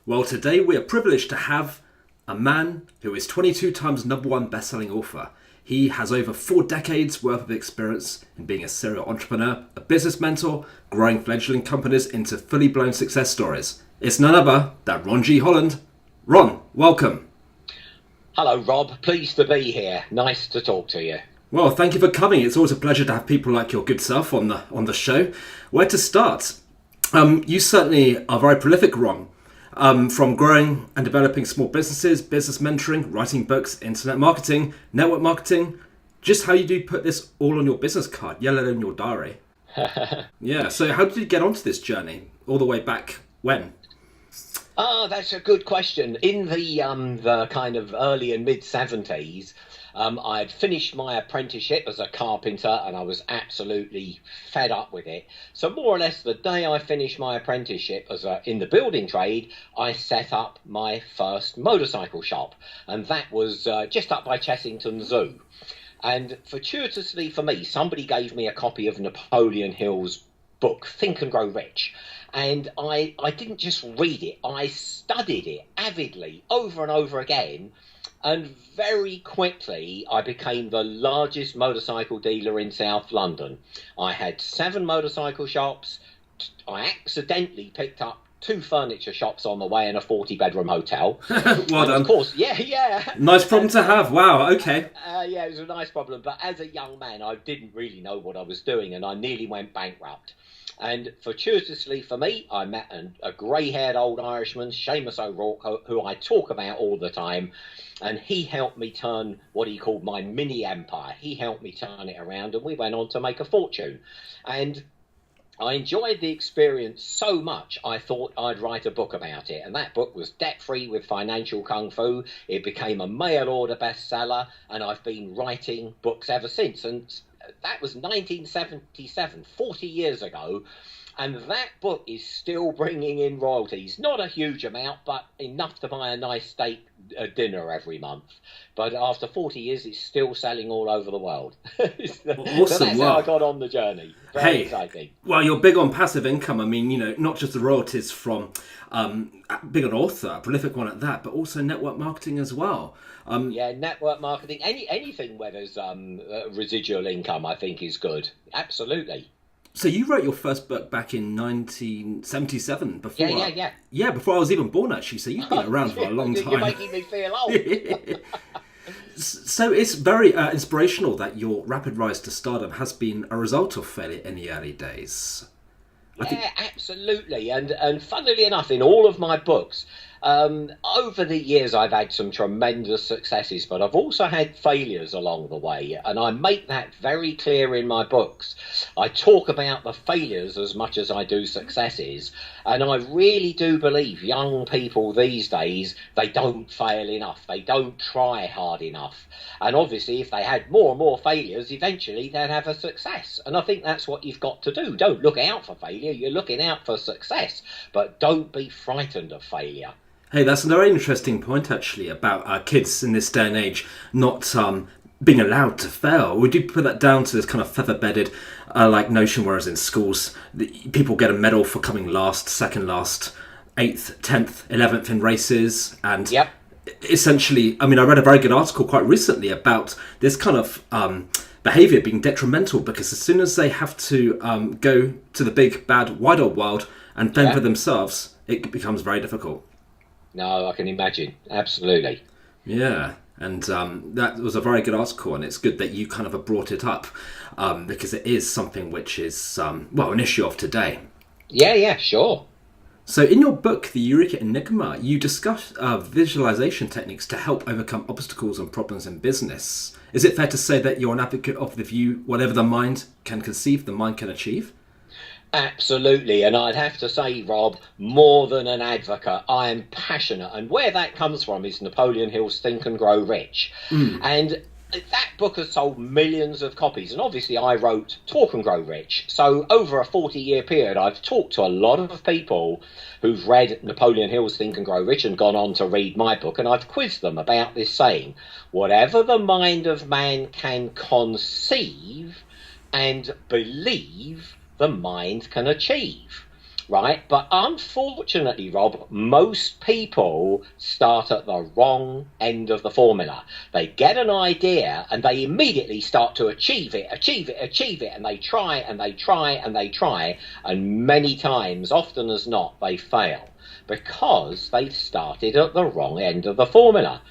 Well, today we are privileged to have a man who is 22 times #1 best-selling author. He has over 4 decades worth of experience in being a serial entrepreneur, a business mentor, growing fledgling companies into fully blown success stories. It's none other than Ron G Holland. Ron, welcome. Hello, Rob. Pleased to be here. Nice to talk to you. Well, thank you for coming. It's always a pleasure to have people like your good self on the show. Where to start? You certainly are very prolific, Ron. From growing and developing small businesses, business mentoring, writing books, internet marketing, network marketing. Just how you do put this all on your business card, yellow in your diary. Yeah, so how did you get onto this journey? All the way back when? That's a good question. In the kind of early and mid-70s, I had finished my apprenticeship as a carpenter and I was absolutely fed up with it. So more or less the day I finished my apprenticeship in the building trade, I set up my first motorcycle shop. And that was just up by Chessington Zoo. And fortuitously for me, somebody gave me a copy of Napoleon Hill's book, Think and Grow Rich. And I didn't just read it, I studied it avidly over and over again. And very quickly, I became the largest motorcycle dealer in South London. I had 7 motorcycle shops. I accidentally picked up 2 furniture shops on the way and a 40-bedroom hotel. Well done. Of course, yeah. Nice problem to have. Wow, okay. Yeah, it was a nice problem. But as a young man, I didn't really know what I was doing, and I nearly went bankrupt. And fortuitously for me, I met a grey-haired old Irishman, Seamus O'Rourke, who I talk about all the time. And he helped me turn what he called my mini empire. He helped me turn it around, and we went on to make a fortune. And I enjoyed the experience so much, I thought I'd write a book about it. And that book was Debt-Free with Financial Kung Fu. It became a mail order bestseller, and I've been writing books ever since. And that was 1977, 40 years ago. And that book is still bringing in royalties. Not a huge amount, but enough to buy a nice steak dinner every month. But after 40 years, it's still selling all over the world. Awesome. So that's how I got on the journey. Very exciting. Well, you're big on passive income. I mean, not just the royalties from being an author, a prolific one at that, but also network marketing as well. Yeah, network marketing, anything where there's residual income, I think is good. Absolutely. So you wrote your first book back in 1977, before Yeah. Yeah, before I was even born, actually. So you've been around for a long time. You're making me feel old. So it's very inspirational that your rapid rise to stardom has been a result of failure in the early days. Yeah, absolutely. And funnily enough, in all of my books, over the years, I've had some tremendous successes, but I've also had failures along the way. And I make that very clear in my books. I talk about the failures as much as I do successes. And I really do believe young people these days, they don't fail enough. They don't try hard enough. And obviously, if they had more and more failures, eventually they'd have a success. And I think that's what you've got to do. Don't look out for failure. You're looking out for success. But don't be frightened of failure. Hey, that's a very interesting point, actually, about kids in this day and age not being allowed to fail. Would you put that down to this kind of feather-bedded notion, whereas in schools, people get a medal for coming last, second last, 8th, 10th, 11th in races, and Yep. Essentially, I mean, I read a very good article quite recently about this kind of behaviour being detrimental, because as soon as they have to go to the big, bad, wide old world and fend for themselves, it becomes very difficult. No, I can imagine. Absolutely. Yeah, and that was a very good article, and it's good that you kind of have brought it up because it is something which is, an issue of today. Yeah, sure. So in your book, The Eureka Enigma, you discuss visualization techniques to help overcome obstacles and problems in business. Is it fair to say that you're an advocate of the view, whatever the mind can conceive, the mind can achieve? Absolutely, and I'd have to say, Rob, more than an advocate, I am passionate, and where that comes from is Napoleon Hill's Think and Grow Rich. And that book has sold millions of copies, and obviously I wrote Talk and Grow Rich. So over a 40-year period, I've talked to a lot of people who've read Napoleon Hill's Think and Grow Rich and gone on to read my book, and I've quizzed them about this saying, whatever the mind of man can conceive and believe, the mind can achieve. right? But unfortunately, Rob, most people start at the wrong end of the formula. They get an idea and they immediately start to achieve it, and they try and they try and they try, and many times, often as not, they fail because they've started at the wrong end of the formula.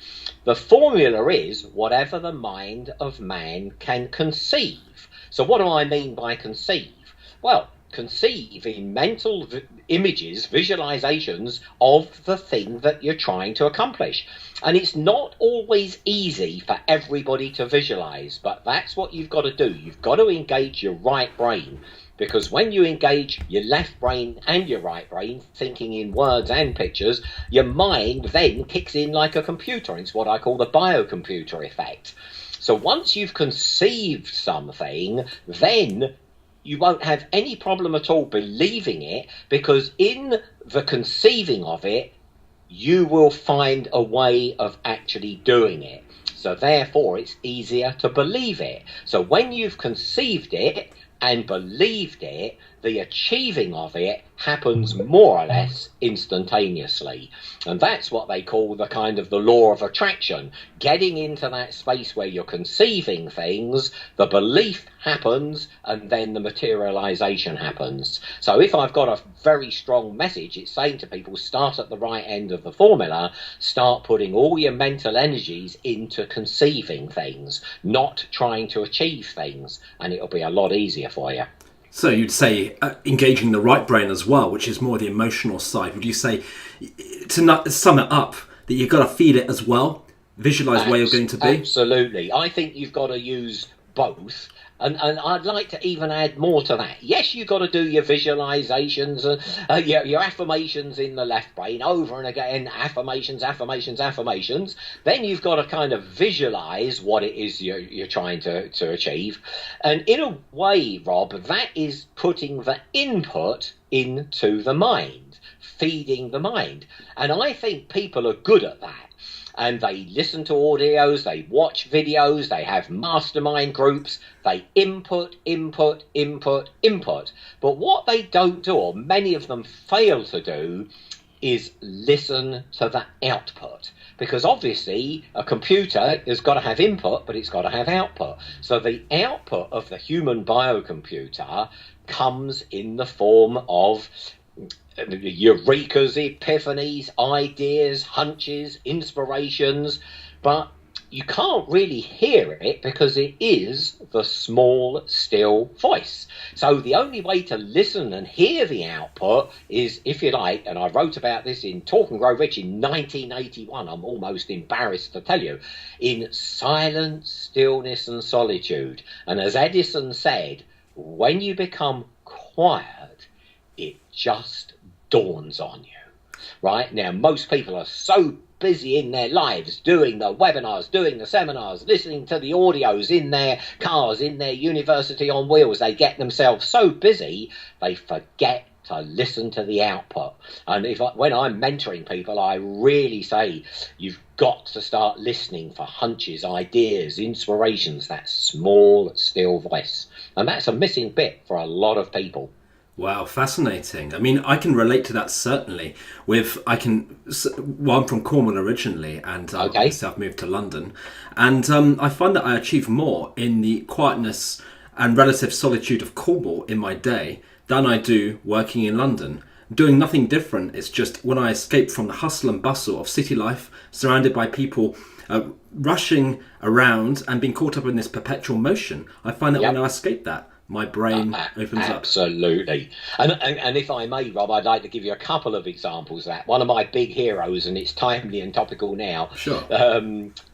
The formula is whatever the mind of man can conceive. So what do I mean by conceive? Well, conceive in mental images, visualizations of the thing that you're trying to accomplish. And it's not always easy for everybody to visualize, but that's what you've got to do. You've got to engage your right brain, because when you engage your left brain and your right brain, thinking in words and pictures, your mind then kicks in like a computer. It's what I call the biocomputer effect. So once you've conceived something, then you won't have any problem at all believing it, because in the conceiving of it, you will find a way of actually doing it. So therefore, it's easier to believe it. So when you've conceived it and believed it, the achieving of it happens more or less instantaneously. And that's what they call the kind of the law of attraction. Getting into that space where you're conceiving things, the belief happens, and then the materialization happens. So if I've got a very strong message, it's saying to people, start at the right end of the formula, start putting all your mental energies into conceiving things, not trying to achieve things, and it'll be a lot easier for you. So you'd say engaging the right brain as well, which is more the emotional side. Would you say, to not sum it up, that you've got to feed it as well, visualize where you're going to be? Absolutely. I think you've got to use both. And I'd like to even add more to that. Yes, you've got to do your visualizations, your affirmations in the left brain, over and again, affirmations. Then you've got to kind of visualize what it is you're trying to achieve. And in a way, Rob, that is putting the input into the mind, feeding the mind. And I think people are good at that. And they listen to audios, they watch videos, they have mastermind groups, they input. But what they don't do, or many of them fail to do, is listen to the output. Because obviously a computer has got to have input, but it's got to have output. So the output of the human biocomputer comes in the form of eurekas, epiphanies, ideas, hunches, inspirations, but you can't really hear it because it is the small, still voice. So the only way to listen and hear the output is, if you like, and I wrote about this in Talk and Grow Rich in 1981, I'm almost embarrassed to tell you, in silence, stillness and solitude. And as Edison said, when you become quiet, it just dawns on you. Right now, most people are so busy in their lives doing the webinars, doing the seminars, listening to the audios in their cars, in their university on wheels. They get themselves so busy they forget to listen to the output. And when I'm mentoring people, I really say you've got to start listening for hunches, ideas, inspirations, that small, still voice. And that's a missing bit for a lot of people. Wow, fascinating. I mean, I can relate to that certainly. I'm from Cornwall originally, and I've moved to London, and I find that I achieve more in the quietness and relative solitude of Cornwall in my day than I do working in London. Doing nothing different. It's just when I escape from the hustle and bustle of city life, surrounded by people rushing around and being caught up in this perpetual motion, I find that when I escape that, my brain opens up. Absolutely. And if I may, Rob, I'd like to give you a couple of examples of that. One of my big heroes, and it's timely and topical now, sure.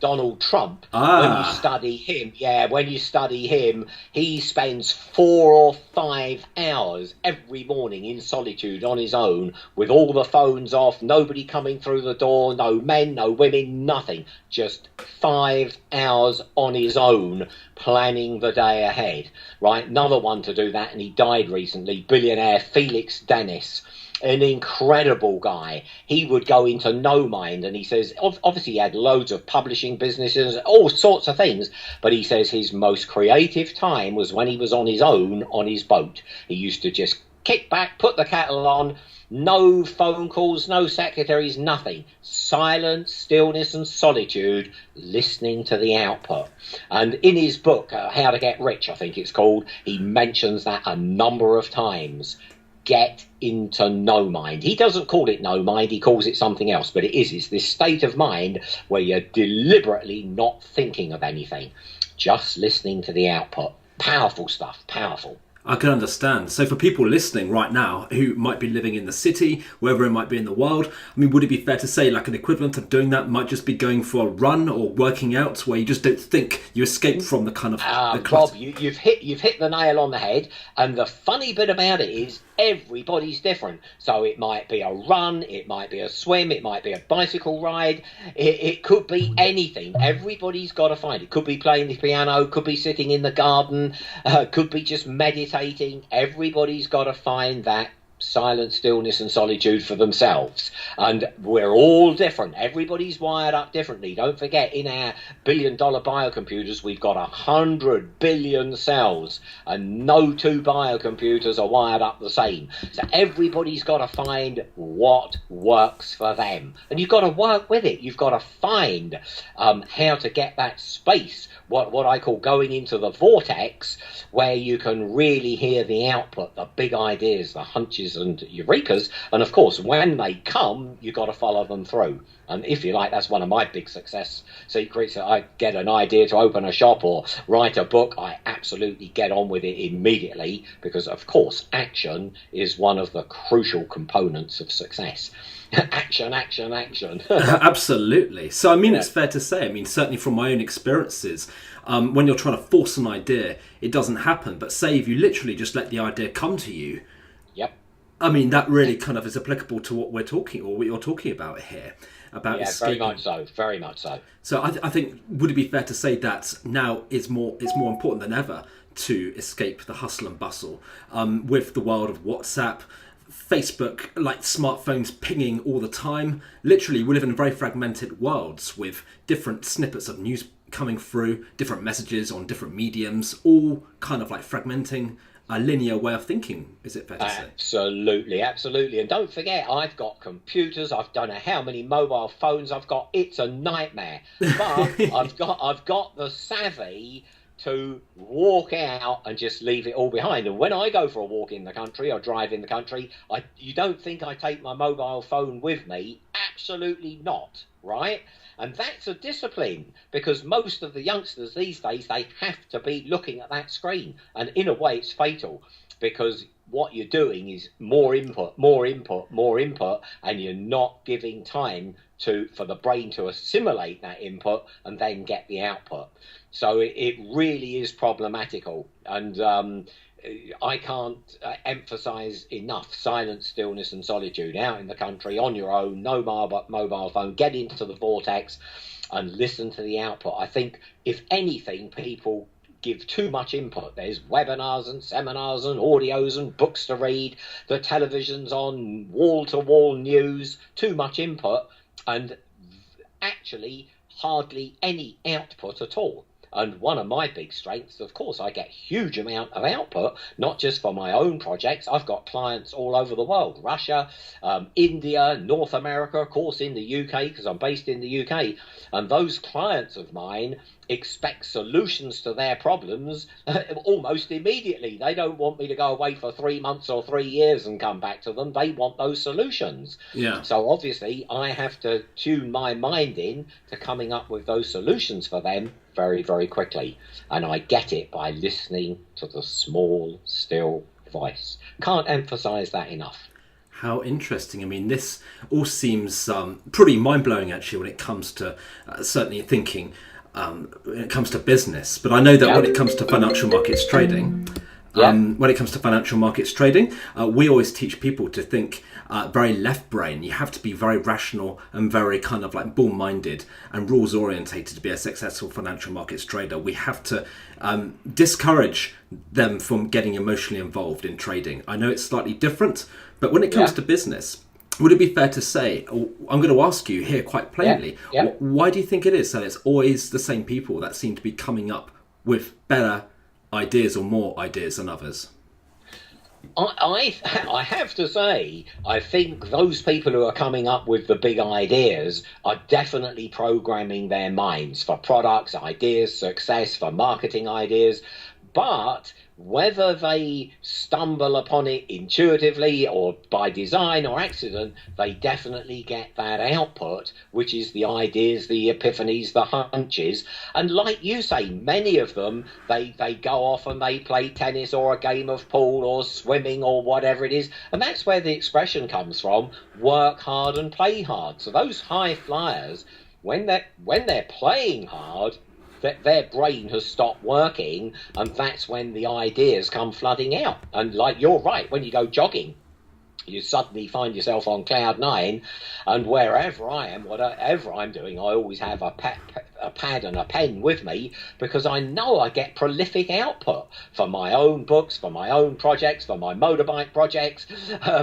Donald Trump. When you study him, he spends 4 or 5 hours every morning in solitude on his own, with all the phones off, nobody coming through the door, no men, no women, nothing. Just 5 hours on his own, planning the day ahead, right? Another one to do that, and he died recently, billionaire Felix Dennis, an incredible guy. He would go into no mind, and he says, obviously he had loads of publishing businesses, all sorts of things, but he says his most creative time was when he was on his own on his boat. He used to just kick back, put the kettle on, no phone calls, no secretaries, nothing. Silence, stillness and solitude, listening to the output. And in his book, How to Get Rich, I think it's called, he mentions that a number of times. Get into no mind. He doesn't call it no mind, he calls it something else, but it's this state of mind where you're deliberately not thinking of anything, just listening to the output. Powerful stuff, powerful. I can understand. So for people listening right now who might be living in the city, wherever it might be in the world, I mean, would it be fair to say like an equivalent of doing that might just be going for a run or working out where you just don't think, you escape from the kind of the Rob, you've hit the nail on the head. And the funny bit about it is everybody's different. So it might be a run, it might be a swim, it might be a bicycle ride. It could be anything. Everybody's got to find it. Could be playing the piano, could be sitting in the garden, could be just meditating. Everybody's got to find that silence, stillness and solitude for themselves. And we're all different. Everybody's wired up differently. Don't forget, in our billion-dollar biocomputers, we've got 100 billion cells, and no two biocomputers are wired up the same. So everybody's got to find what works for them. And you've got to work with it. You've got to find how to get that space, what I call going into the vortex, where you can really hear the output, the big ideas, the hunches and eurekas. And of course, when they come, you've got to follow them through. And if you like, that's one of my big success secrets. I get an idea to open a shop or write a book, I absolutely get on with it immediately, because of course action is one of the crucial components of success. Action, action, action. Absolutely. So I mean, it's fair to say, I mean, certainly from my own experiences, when you're trying to force an idea, it doesn't happen. But say if you literally just let the idea come to you, yep. I mean, that really kind of is applicable to what we're talking, or what you're talking about here. About escaping. Very much so. Very much so. So I think, would it be fair to say that now it's more important than ever to escape the hustle and bustle with the world of WhatsApp, Facebook, like smartphones pinging all the time. Literally, we live in very fragmented worlds with different snippets of news coming through, different messages on different mediums, all kind of like fragmenting a linear way of thinking, is it fair to say? Absolutely, absolutely. And don't forget, I've got computers, I don't know how many mobile phones I've got. It's a nightmare. But I've got the savvy to walk out and just leave it all behind. And when I go for a walk in the country or drive in the country, you don't think I take my mobile phone with me? Absolutely not, right? And that's a discipline, because most of the youngsters these days, they have to be looking at that screen. And in a way, it's fatal, because what you're doing is more input, and you're not giving time for the brain to assimilate that input and then get the output. So it really is problematical. And I can't emphasize enough silence, stillness and solitude out in the country on your own, no mobile phone, get into the vortex and listen to the output. I think if anything, people give too much input. There's webinars and seminars and audios and books to read, the television's on, wall-to-wall news, too much input and actually hardly any output at all. And one of my big strengths, of course, I get huge amount of output, not just for my own projects. I've got clients all over the world, Russia, India, North America, of course, in the UK, because I'm based in the UK. And those clients of mine expect solutions to their problems almost immediately. They don't want me to go away for 3 months or 3 years and come back to them. They want those solutions. Yeah. So obviously I have to tune my mind in to coming up with those solutions for them very, very quickly. And I get it by listening to the small, still voice. Can't emphasize that enough. How interesting. I mean, this all seems pretty mind-blowing, actually, when it comes to certainly thinking, when it comes to business. But I know that when it comes to financial markets trading, we always teach people to think very left brain. You have to be very rational and very kind of like bull-minded and rules-orientated to be a successful financial markets trader. We have to discourage them from getting emotionally involved in trading. I know it's slightly different, but when it comes to business, would it be fair to say, I'm going to ask you here quite plainly, why do you think it is that it's always the same people that seem to be coming up with better ideas or more ideas than others? I have to say, I think those people who are coming up with the big ideas are definitely programming their minds for products, ideas, success, for marketing ideas. But whether they stumble upon it intuitively or by design or accident, they definitely get that output, which is the ideas, the epiphanies, the hunches. And like you say, many of them, they go off and they play tennis or a game of pool or swimming or whatever it is. And that's where the expression comes from, work hard and play hard. So those high flyers, when they're playing hard, that their brain has stopped working, and that's when the ideas come flooding out. And like, you're right, when you go jogging, you suddenly find yourself on cloud nine, and wherever I am, whatever I'm doing, I always have a pad and a pen with me, because I know I get prolific output for my own books, for my own projects, for my motorbike projects,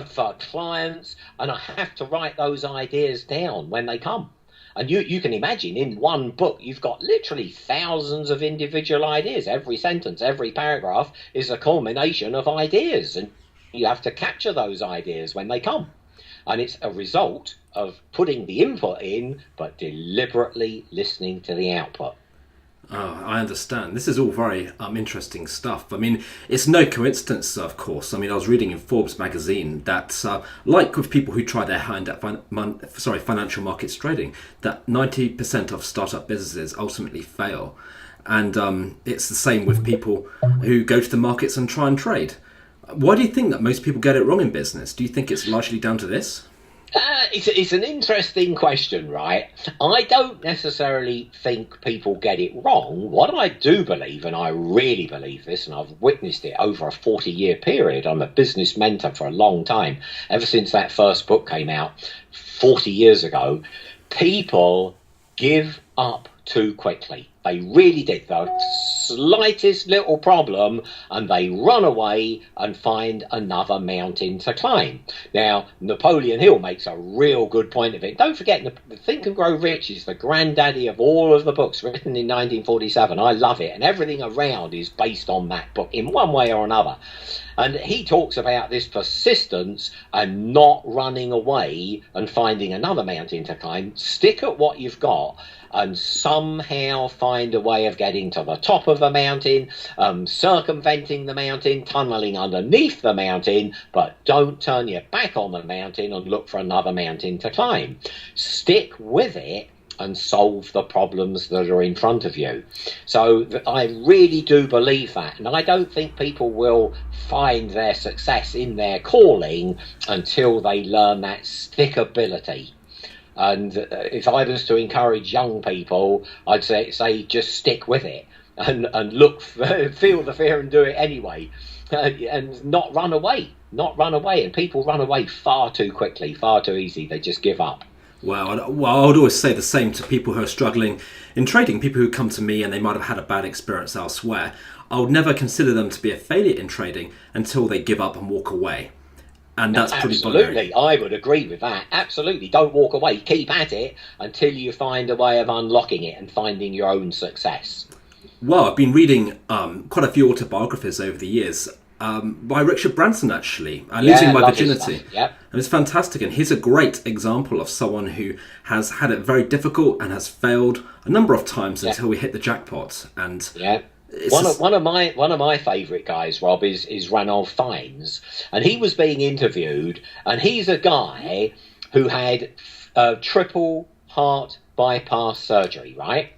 for clients, and I have to write those ideas down when they come. And you can imagine, in one book, you've got literally thousands of individual ideas. Every sentence, every paragraph is a culmination of ideas. And you have to capture those ideas when they come. And it's a result of putting the input in, but deliberately listening to the output. Oh, I understand. This is all very interesting stuff. I mean, it's no coincidence, of course. I mean, I was reading in Forbes magazine that, like with people who try their hand at financial markets trading, that 90% of startup businesses ultimately fail. And it's the same with people who go to the markets and try and trade. Why do you think that most people get it wrong in business? Do you think it's largely down to this? It's an interesting question, right? I don't necessarily think people get it wrong. What I do believe, and I really believe this, and I've witnessed it over a 40-year period. I'm a business mentor for a long time. Ever since that first book came out 40 years ago, people give up too quickly. They really did. The slightest little problem, and they run away and find another mountain to climb. Now, Napoleon Hill makes a real good point of it. Don't forget, Think and Grow Rich is the granddaddy of all of the books written in 1947. I love it, and everything around is based on that book in one way or another. And he talks about this persistence and not running away and finding another mountain to climb. Stick at what you've got and somehow find a way of getting to the top of the mountain, circumventing the mountain, tunneling underneath the mountain, but don't turn your back on the mountain and look for another mountain to climb. Stick with it and solve the problems that are in front of you. So I really do believe that, and I don't think people will find their success in their calling until they learn that stickability. And if I was to encourage young people, I'd say just stick with it and feel the fear and do it anyway, and not run away. And people run away far too quickly, far too easy. They just give up. Well, I would always say the same to people who are struggling in trading, people who come to me and they might have had a bad experience elsewhere. I would never consider them to be a failure in trading until they give up and walk away. And that's pretty binary. Absolutely, I would agree with that. Absolutely, don't walk away. Keep at it until you find a way of unlocking it and finding your own success. Well, I've been reading quite a few autobiographies over the years by Richard Branson, actually. Losing My Virginity. Yep. And it's fantastic. And he's a great example of someone who has had it very difficult and has failed a number of times until we hit the jackpot. And one of my favourite guys, Rob, is Runulph Fiennes, and he was being interviewed, and he's a guy who had triple heart bypass surgery, right?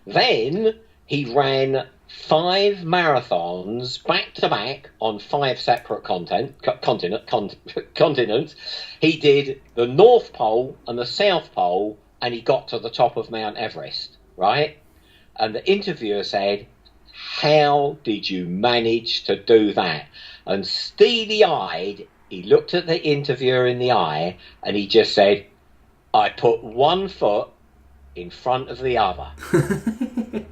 Then he ran 5 marathons back to back on 5 separate continents. He did the North Pole and the South Pole, and he got to the top of Mount Everest, right? And the interviewer said, "How did you manage to do that?" And steely-eyed, he looked at the interviewer in the eye and he just said, "I put one foot in front of the other."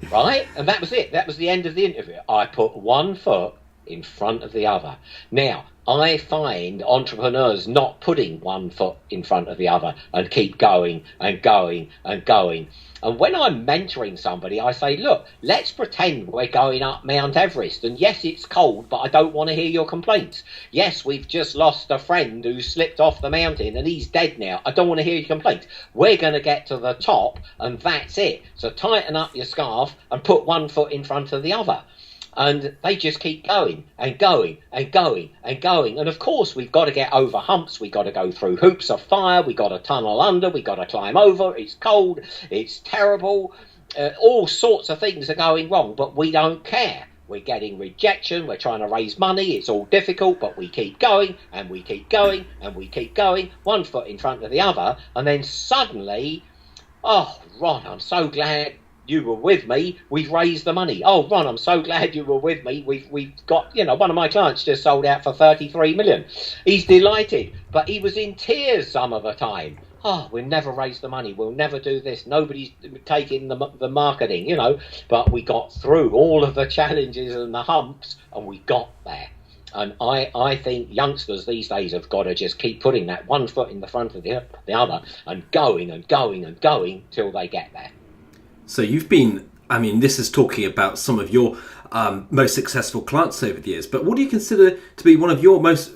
Right? And that was it. That was the end of the interview. I put one foot in front of the other. Now, I find entrepreneurs not putting one foot in front of the other and keep going and going and going. And when I'm mentoring somebody, I say, look, let's pretend we're going up Mount Everest. And yes, it's cold, but I don't want to hear your complaints. Yes, we've just lost a friend who slipped off the mountain and he's dead now. I don't want to hear your complaints. We're going to get to the top and that's it. So tighten up your scarf and put one foot in front of the other. And they just keep going and going and going and going. And of course, we've got to get over humps. We've got to go through hoops of fire. We've got to tunnel under. We've got to climb over. It's cold. It's terrible. All sorts of things are going wrong, but we don't care. We're getting rejection. We're trying to raise money. It's all difficult, but we keep going and we keep going and we keep going, one foot in front of the other. And then suddenly, oh, Ron, I'm so glad you were with me. We've raised the money. Oh, Ron, I'm so glad you were with me. We've got, one of my clients just sold out for 33 million. He's delighted, but he was in tears some of the time. Oh, we'll never raise the money. We'll never do this. Nobody's taking the marketing, But we got through all of the challenges and the humps, and we got there. And I think youngsters these days have got to just keep putting that one foot in the front of the other and going and going and going till they get there. So you've been, this is talking about some of your most successful clients over the years, but what do you consider to be one of your most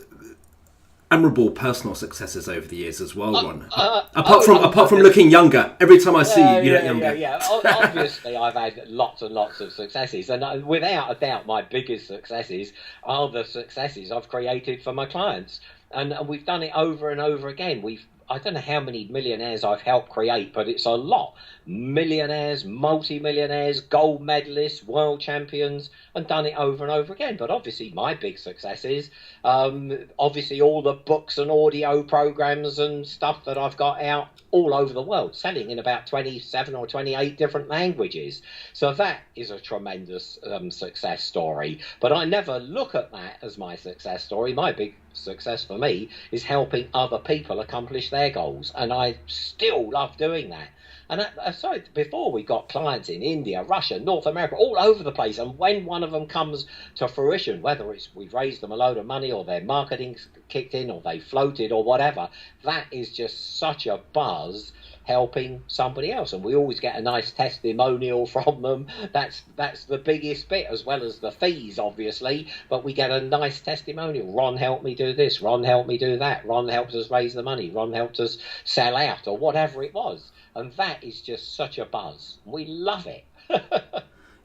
memorable personal successes over the years as well, Ron? Apart from looking younger, every time I see you look younger. Obviously, I've had lots and lots of successes, and without a doubt, my biggest successes are the successes I've created for my clients, and we've done it over and over again. I don't know how many millionaires I've helped create, but it's a lot. Millionaires, multi-millionaires, gold medalists, world champions, and done it over and over again. But obviously my big successes, obviously all the books and audio programs and stuff that I've got out all over the world, selling in about 27 or 28 different languages. So that is a tremendous success story. But I never look at that as my success story. My big success for me is helping other people accomplish their goals, and I still love doing that. And so before, we got clients in India, Russia, North America, all over the place. And when one of them comes to fruition, whether it's we've raised them a load of money or their marketing's kicked in or they floated or whatever, that is just such a buzz helping somebody else. And we always get a nice testimonial from them. That's the biggest bit, as well as the fees, obviously. But we get a nice testimonial. Ron helped me do this. Ron helped me do that. Ron helped us raise the money. Ron helped us sell out, or whatever it was. And that is just such a buzz. We love it.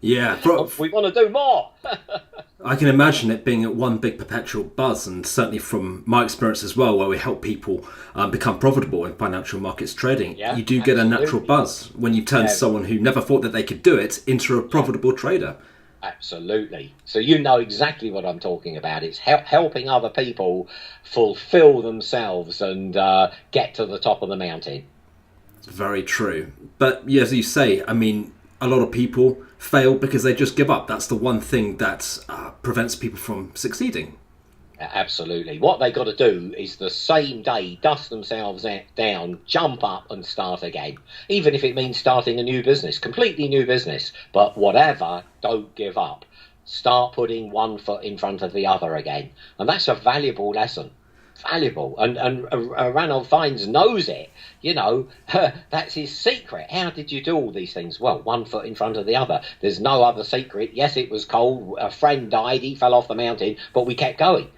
Yeah. We want to do more. I can imagine it being one big perpetual buzz, and certainly from my experience as well, where we help people become profitable in financial markets trading, you do get a natural buzz when you turn someone who never thought that they could do it into a profitable trader. Absolutely. So you know exactly what I'm talking about. It's helping other people fulfill themselves and get to the top of the mountain. Very true. But as you say, a lot of people fail because they just give up. That's the one thing that prevents people from succeeding. Absolutely. What they got to do is the same day dust themselves down, jump up and start again. Even if it means starting a new business, completely new business. But whatever, don't give up. Start putting one foot in front of the other again. And that's a valuable lesson. Valuable. And Runulph Fiennes knows it. That's his secret. How did you do all these things? Well, one foot in front of the other. There's no other secret. Yes, it was cold. A friend died. He fell off the mountain. But we kept going.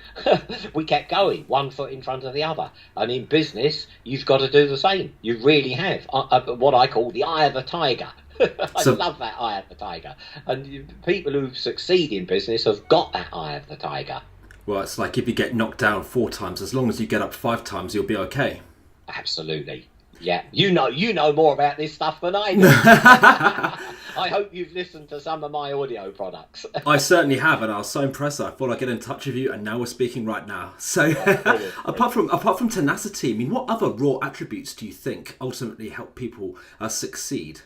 We kept going. One foot in front of the other. And in business, you've got to do the same. You really have. What I call the eye of the tiger. I love that eye of the tiger. And people who succeed in business have got that eye of the tiger. Well, it's like if you get knocked down 4 times, as long as you get up 5 times, you'll be okay. Absolutely. Yeah. You know more about this stuff than I do. I hope you've listened to some of my audio products. I certainly have, and I was so impressed. I thought I'd get in touch with you, and now we're speaking right now. So, apart from tenacity, what other raw attributes do you think ultimately help people succeed?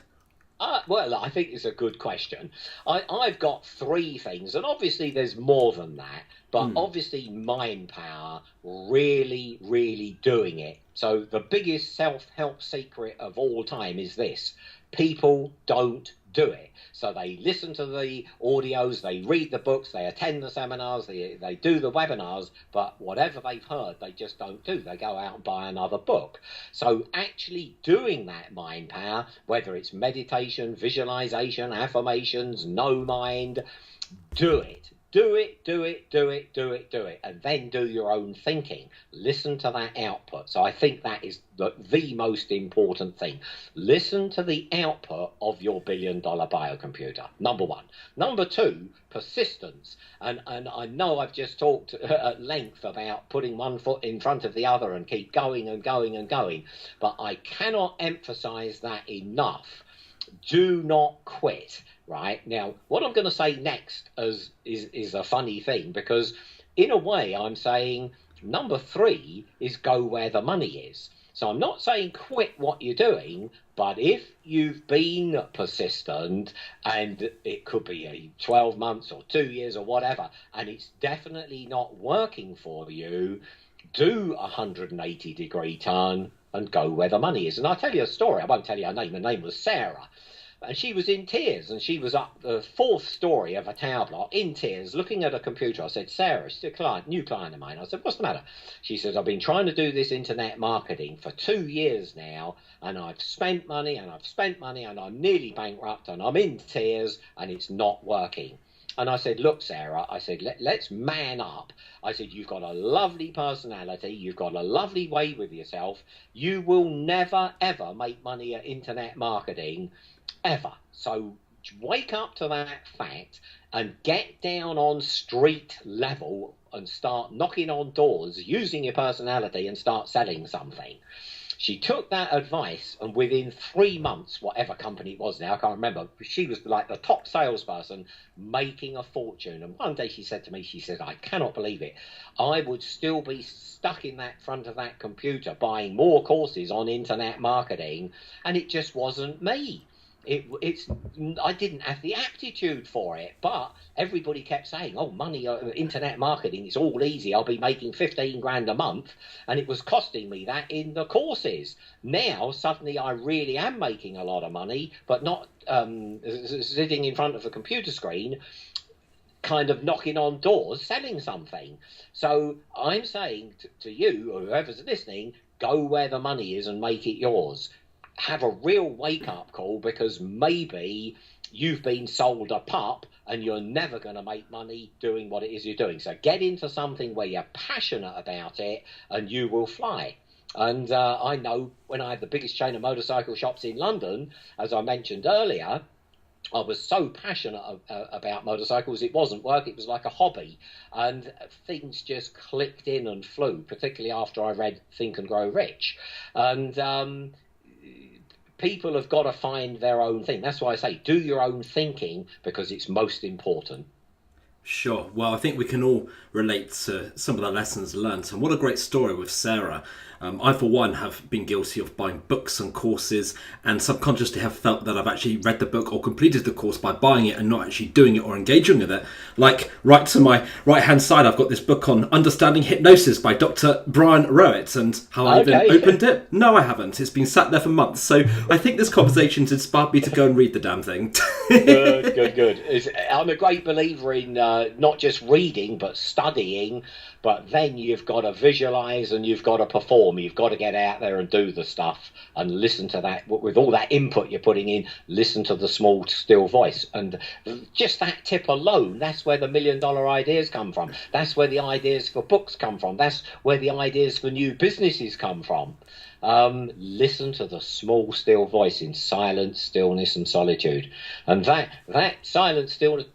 Well, I think it's a good question. I've got 3 things, and obviously there's more than that, but obviously mind power, really, really doing it. So the biggest self-help secret of all time is this: people don't do it. So they listen to the audios, they read the books, they attend the seminars, they do the webinars, but whatever they've heard, they just don't do. They go out and buy another book. So actually doing that mind power, whether it's meditation, visualization, affirmations, no mind, do it. Do it, do it, do it, do it, do it, and then do your own thinking. Listen to that output. So I think that is the most important thing. Listen to the output of your billion-dollar biocomputer, number one. Number two, persistence. And I know I've just talked at length about putting one foot in front of the other and keep going and going and going, but I cannot emphasize that enough. Do not quit. Right now, what I'm going to say next is a funny thing, because in a way I'm saying number three is go where the money is. So I'm not saying quit what you're doing, but if you've been persistent, and it could be 12 months or 2 years or whatever, and it's definitely not working for you, do a 180-degree turn and go where the money is. And I'll tell you a story. I won't tell you her name. Her name was Sarah. And she was in tears, and she was up the 4th story of a tower block in tears, looking at a computer. I said, Sarah, she's a new client of mine. I said, what's the matter? She says, I've been trying to do this internet marketing for 2 years now, and I've spent money, and I'm nearly bankrupt, and I'm in tears, and it's not working. And I said, look, Sarah, I said, let's man up. I said, you've got a lovely personality. You've got a lovely way with yourself. You will never, ever make money at internet marketing, ever. So wake up to that fact and get down on street level and start knocking on doors using your personality and start selling something. She took that advice, and within 3 months, whatever company it was now, I can't remember, she was like the top salesperson, making a fortune. And one day she said to me, she said, I cannot believe it. I would still be stuck in that front of that computer buying more courses on internet marketing, and it just wasn't me. I didn't have the aptitude for it, but everybody kept saying, oh, money, internet marketing, it's all easy. I'll be making 15 grand a month. And it was costing me that in the courses. Now, suddenly I really am making a lot of money, but not sitting in front of a computer screen, kind of knocking on doors, selling something. So I'm saying to you, or whoever's listening, go where the money is and make it yours. Have a real wake-up call, because maybe you've been sold a pup and you're never going to make money doing what it is you're doing. So get into something where you're passionate about it and you will fly. And I know when I had the biggest chain of motorcycle shops in London, as I mentioned earlier, I was so passionate about motorcycles, it wasn't work, it was like a hobby. And things just clicked in and flew, particularly after I read Think and Grow Rich. And people have got to find their own thing. That's why I say do your own thinking, because it's most important. Sure. Well, I think we can all relate to some of the lessons learned. And what a great story with Sarah. I, for one, have been guilty of buying books and courses, and subconsciously have felt that I've actually read the book or completed the course by buying it and not actually doing it or engaging with it. Like right to my right-hand side, I've got this book on Understanding Hypnosis by Dr. Brian Rowett, and how I even opened it. No, I haven't. It's been sat there for months. So I think this conversation's inspired me to go and read the damn thing. Good. I'm a great believer in not just reading, but studying. But then you've got to visualize and you've got to perform. You've got to get out there and do the stuff and listen to that. With all that input you're putting in, listen to the small, still voice. And just that tip alone, that's where the $1 million ideas come from. That's where the ideas for books come from. That's where the ideas for new businesses come from. Listen to the small, still voice in silence, stillness and solitude. And that silence,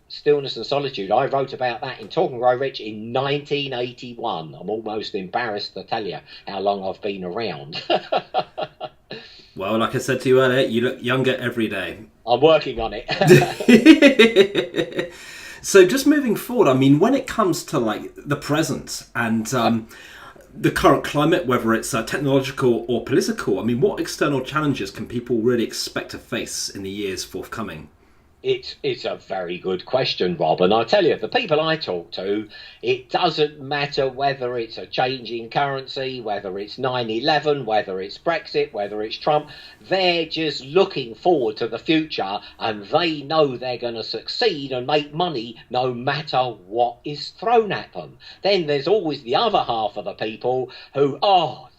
stillness and solitude, I wrote about that in Talk and Grow Rich in 1981. I'm almost embarrassed to tell you how long I've been around. Well, like I said to you earlier, you look younger every day. I'm working on it. So just moving forward, I mean, when it comes to like the present and the current climate, whether it's technological or political, I mean, what external challenges can people really expect to face in the years forthcoming? It's a very good question, Rob. And I tell you, the people I talk to, it doesn't matter whether it's a change in currency, whether it's 9/11, whether it's Brexit, whether it's Trump. They're just looking forward to the future, and they know they're going to succeed and make money no matter what is thrown at them. Then there's always the other half of the people who,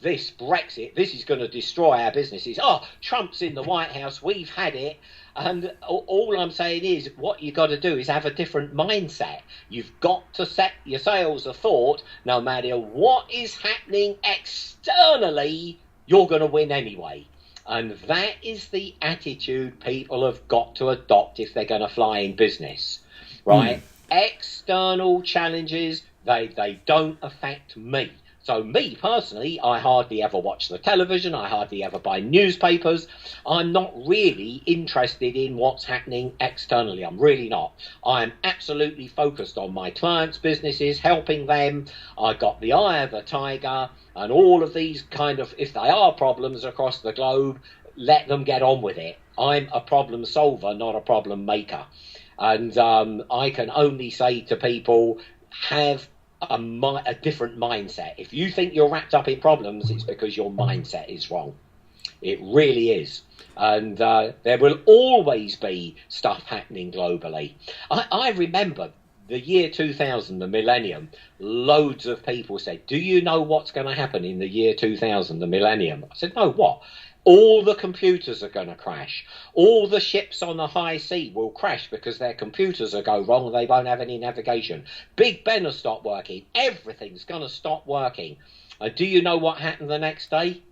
this Brexit, this is going to destroy our businesses. Trump's in the White House, we've had it. And all I'm saying is what you got to do is have a different mindset. You've got to set your sails athwart. No matter what is happening externally, you're going to win anyway. And that is the attitude people have got to adopt if they're going to fly in business, right? External challenges, they don't affect me. So me personally, I hardly ever watch the television. I hardly ever buy newspapers. I'm not really interested in what's happening externally. I'm really not. I'm absolutely focused on my clients' businesses, helping them. I got the eye of the tiger, and all of these kind of, if they are problems across the globe, let them get on with it. I'm a problem solver, not a problem maker. And I can only say to people, have a different mindset. If you think you're wrapped up in problems, it's because your mindset is wrong. It really is. And there will always be stuff happening globally. I remember the year 2000, the millennium, loads of people said, do you know what's going to happen in the year 2000, the millennium? I said, no, what? All the computers are going to crash. All the ships on the high sea will crash because their computers will go wrong and they won't have any navigation. Big Ben will stop working. Everything's going to stop working. Do you know what happened the next day?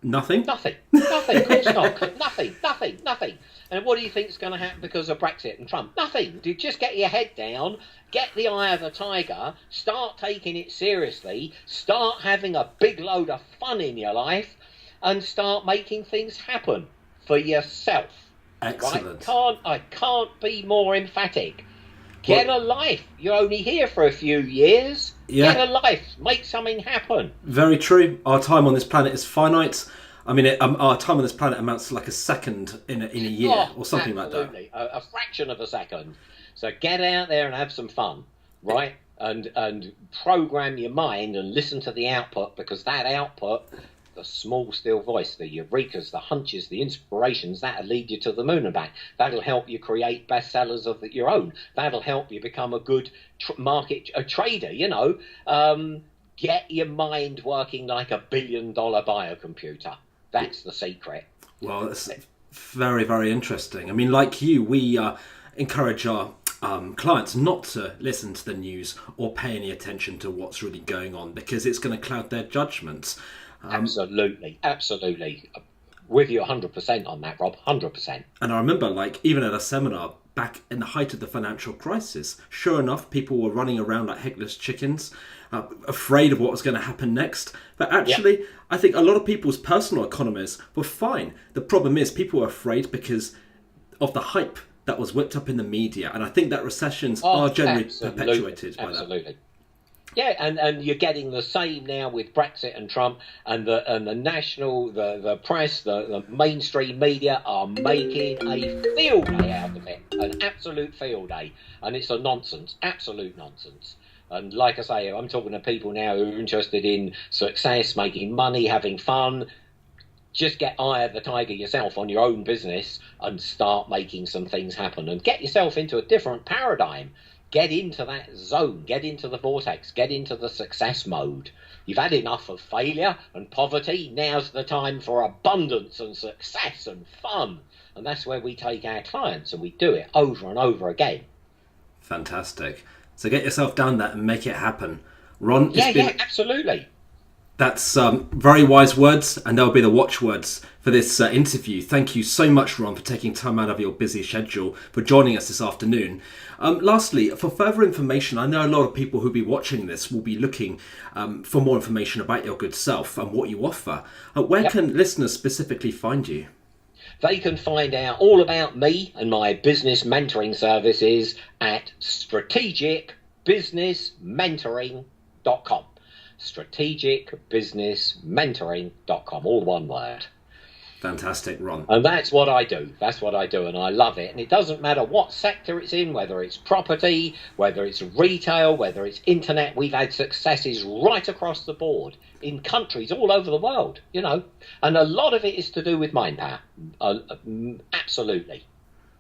Nothing. Nothing. Of course not. Nothing. And what do you think is going to happen because of Brexit and Trump? Nothing. Just get your head down, get the eye of the tiger, start taking it seriously, start having a big load of fun in your life, and start making things happen for yourself. Excellent. Right? I can't be more emphatic. Get a life. You're only here for a few years. Yeah. Get a life. Make something happen. Very true. Our time on this planet is finite. I mean, our time on this planet amounts to like a second in a year or something absolutely. like that. A fraction of a second. So get out there and have some fun, right? And program your mind and listen to the output, because that output, the small, still voice, the eurekas, the hunches, the inspirations, that'll lead you to the moon and back. That'll help you create bestsellers of your own. That'll help you become a good trader, Get your mind working like $1 billion biocomputer. That's the secret. Well, that's very, very interesting. I mean, like you, we encourage our clients not to listen to the news or pay any attention to what's really going on, because it's going to cloud their judgments. Absolutely. With you 100% on that, Rob, 100%. And I remember, like, even at a seminar back in the height of the financial crisis, sure enough, people were running around like headless chickens, afraid of what was going to happen next. But actually, I think a lot of people's personal economies were fine. The problem is people were afraid because of the hype that was whipped up in the media. And I think that recessions are generally perpetuated by that. Absolutely. Yeah, and you're getting the same now with Brexit and Trump, and the national, the press, the mainstream media are making a field day out of it, an absolute field day, and it's a nonsense, absolute nonsense. And like I say, I'm talking to people now who are interested in success, making money, having fun. Just get eye of the tiger yourself on your own business and start making some things happen, and get yourself into a different paradigm. Get into that zone, get into the vortex, get into the success mode. You've had enough of failure and poverty. Now's the time for abundance and success and fun. And that's where we take our clients, and we do it over and over again. Fantastic. So get yourself down there and make it happen. Ron, absolutely. That's very wise words, and they'll be the watchwords for this interview. Thank you so much, Ron, for taking time out of your busy schedule for joining us this afternoon. Lastly, for further information, I know a lot of people who'll be watching this will be looking for more information about your good self and what you offer. Where can listeners specifically find you? They can find out all about me and my business mentoring services at strategicbusinessmentoring.com. strategicbusinessmentoring.com, all one word. Fantastic, Ron. And that's what I do. That's what I do, and I love it. And it doesn't matter what sector it's in, whether it's property, whether it's retail, whether it's internet. We've had successes right across the board in countries all over the world, you know. And a lot of it is to do with mind power. Absolutely.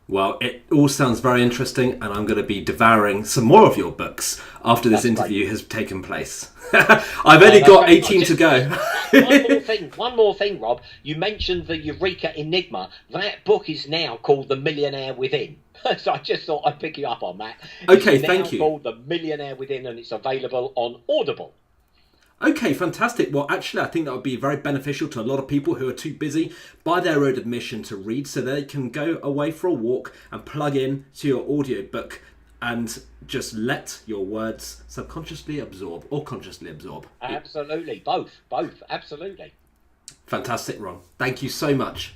Well, it all sounds very interesting, and I'm going to be devouring some more of your books after this interview has taken place. I've only got 18 to go. One more thing, Rob. You mentioned the Eureka Enigma. That book is now called The Millionaire Within. So I just thought I'd pick you up on that. Okay, thank you. It's now called The Millionaire Within, and it's available on Audible. Okay, fantastic. Well, actually, I think that would be very beneficial to a lot of people who are too busy by their own admission to read, so they can go away for a walk and plug in to your audiobook and just let your words subconsciously absorb or consciously absorb. Absolutely. Both. Absolutely. Fantastic, Ron. Thank you so much.